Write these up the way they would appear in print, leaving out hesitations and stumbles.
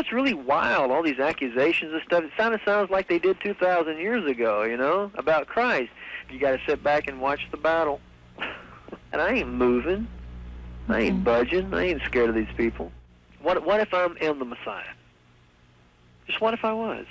it's really wild, all these accusations and stuff. It sounds like they did 2,000 years ago, you know, about Christ. You got to sit back and watch the battle. And I ain't moving. I ain't budging. I ain't scared of these people. What if I am the Messiah? Just what if I was?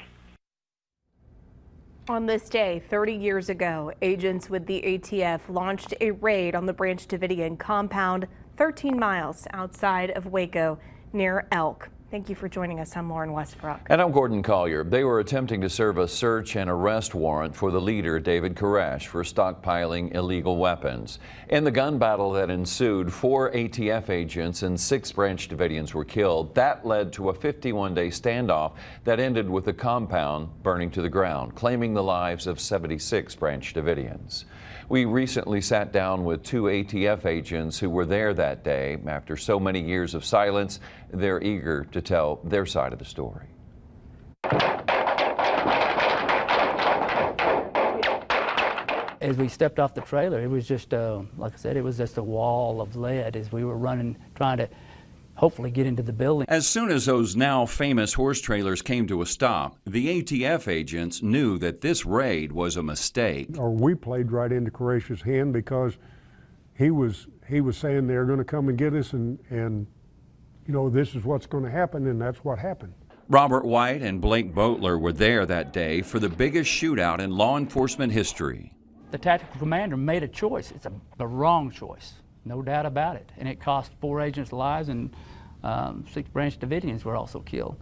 On this day, 30 years ago, agents with the ATF launched a raid on the Branch Davidian compound 13 miles outside of Waco near Elk. Thank you for joining us. I'm Lauren Westbrook. And I'm Gordon Collier. They were attempting to serve a search and arrest warrant for the leader, David Koresh, for stockpiling illegal weapons. In the gun battle that ensued, 4 ATF agents and 6 Branch Davidians were killed. That led to a 51-day standoff that ended with the compound burning to the ground, claiming the lives of 76 Branch Davidians. We recently sat down with 2 ATF agents who were there that day. After so many years of silence, they're eager to tell their side of the story. As we stepped off the trailer, it was just, like I said, it was just a wall of lead as we were running, trying to hopefully get into the building. As soon as those now famous horse trailers came to a stop, the ATF agents knew that this raid was a mistake. Or we played right into Koresh's hand because he was saying they're going to come and get us, and you know, this is what's going to happen, and that's what happened. Robert White and Blake Boteler were there that day for the biggest shootout in law enforcement history. The tactical commander made a choice. It's the wrong choice, no doubt about it. And it cost 4 agents' lives, and 6 Branch Davidians were also killed.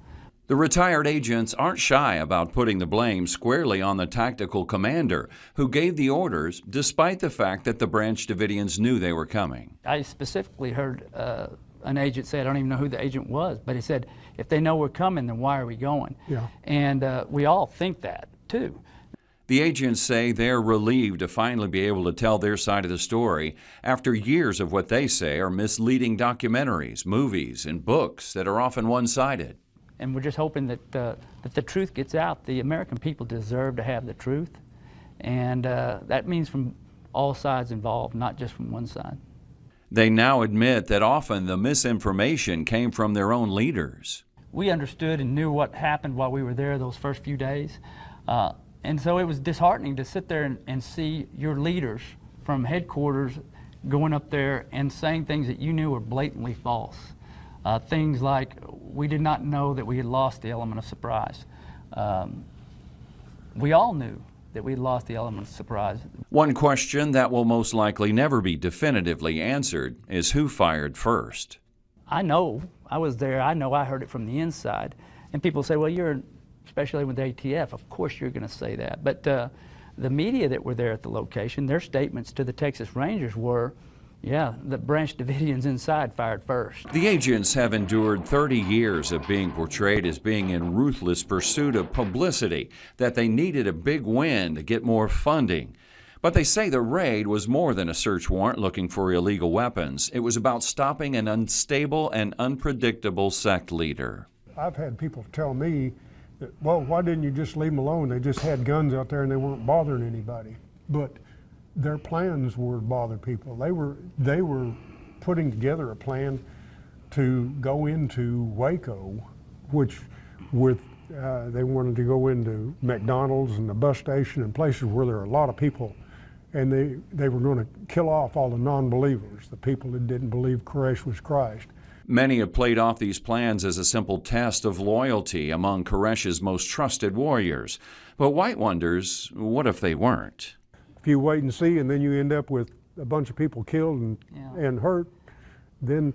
The retired agents aren't shy about putting the blame squarely on the tactical commander, who gave the orders despite the fact that the Branch Davidians knew they were coming. I specifically heard an agent say, I don't even know who the agent was, but he said, if they know we're coming, then why are we going? Yeah. And we all think that, too. The agents say they're relieved to finally be able to tell their side of the story after years of what they say are misleading documentaries, movies, and books that are often one-sided. And we're just hoping that the truth gets out. The American people deserve to have the truth, and that means from all sides involved, not just from one side. They now admit that often the misinformation came from their own leaders. We understood and knew what happened while we were there those first few days. And so it was disheartening to sit there and see your leaders from headquarters going up there and saying things that you knew were blatantly false. Things like, we did not know that we had lost the element of surprise. We all knew that we had lost the element of surprise. One question that will most likely never be definitively answered is who fired first. I know, I was there, I know I heard it from the inside. And people say, well, you're, especially with ATF, of course you're going to say that. But the media that were there at the location, their statements to the Texas Rangers were, yeah, the Branch Davidians inside fired first. The agents have endured 30 years of being portrayed as being in ruthless pursuit of publicity, that they needed a big win to get more funding. But they say the raid was more than a search warrant looking for illegal weapons. It was about stopping an unstable and unpredictable sect leader. I've had people tell me that, well, why didn't you just leave them alone? They just had guns out there and they weren't bothering anybody. But their plans were to bother people. They were putting together a plan to go into Waco, which they wanted to go into McDonald's and the bus station and places where there are a lot of people. And they were going to kill off all the non-believers, the people that didn't believe Koresh was Christ. Many have played off these plans as a simple test of loyalty among Koresh's most trusted warriors. But White wonders, what if they weren't? If you wait and see and then you end up with a bunch of people killed and hurt, then,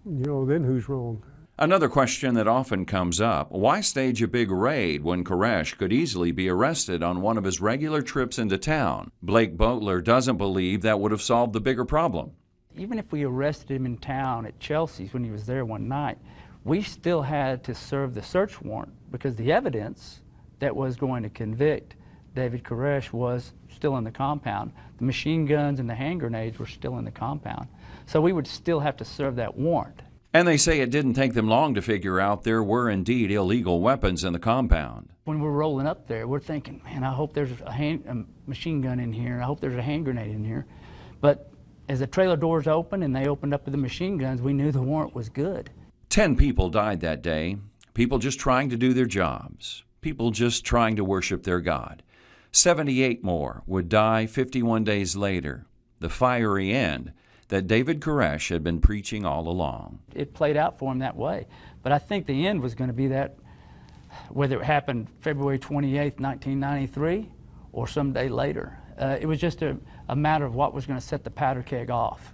you know, then who's wrong? Another question that often comes up, why stage a big raid when Koresh could easily be arrested on one of his regular trips into town? Blake Boteler doesn't believe that would have solved the bigger problem. Even if we arrested him in town at Chelsea's when he was there one night, we still had to serve the search warrant because the evidence that was going to convict David Koresh was still in the compound. The machine guns and the hand grenades were still in the compound. So we would still have to serve that warrant. And they say it didn't take them long to figure out there were indeed illegal weapons in the compound. When we're rolling up there, we're thinking, man, I hope there's a machine gun in here. I hope there's a hand grenade in here. But as the trailer doors opened and they opened up with the machine guns, we knew the warrant was good. 10 people died that day. People just trying to do their jobs. People just trying to worship their God. 78 more would die 51 days later, the fiery end that David Koresh had been preaching all along. It played out for him that way. But I think the end was going to be that, whether it happened February 28, 1993, or some day later. It was just a matter of what was going to set the powder keg off.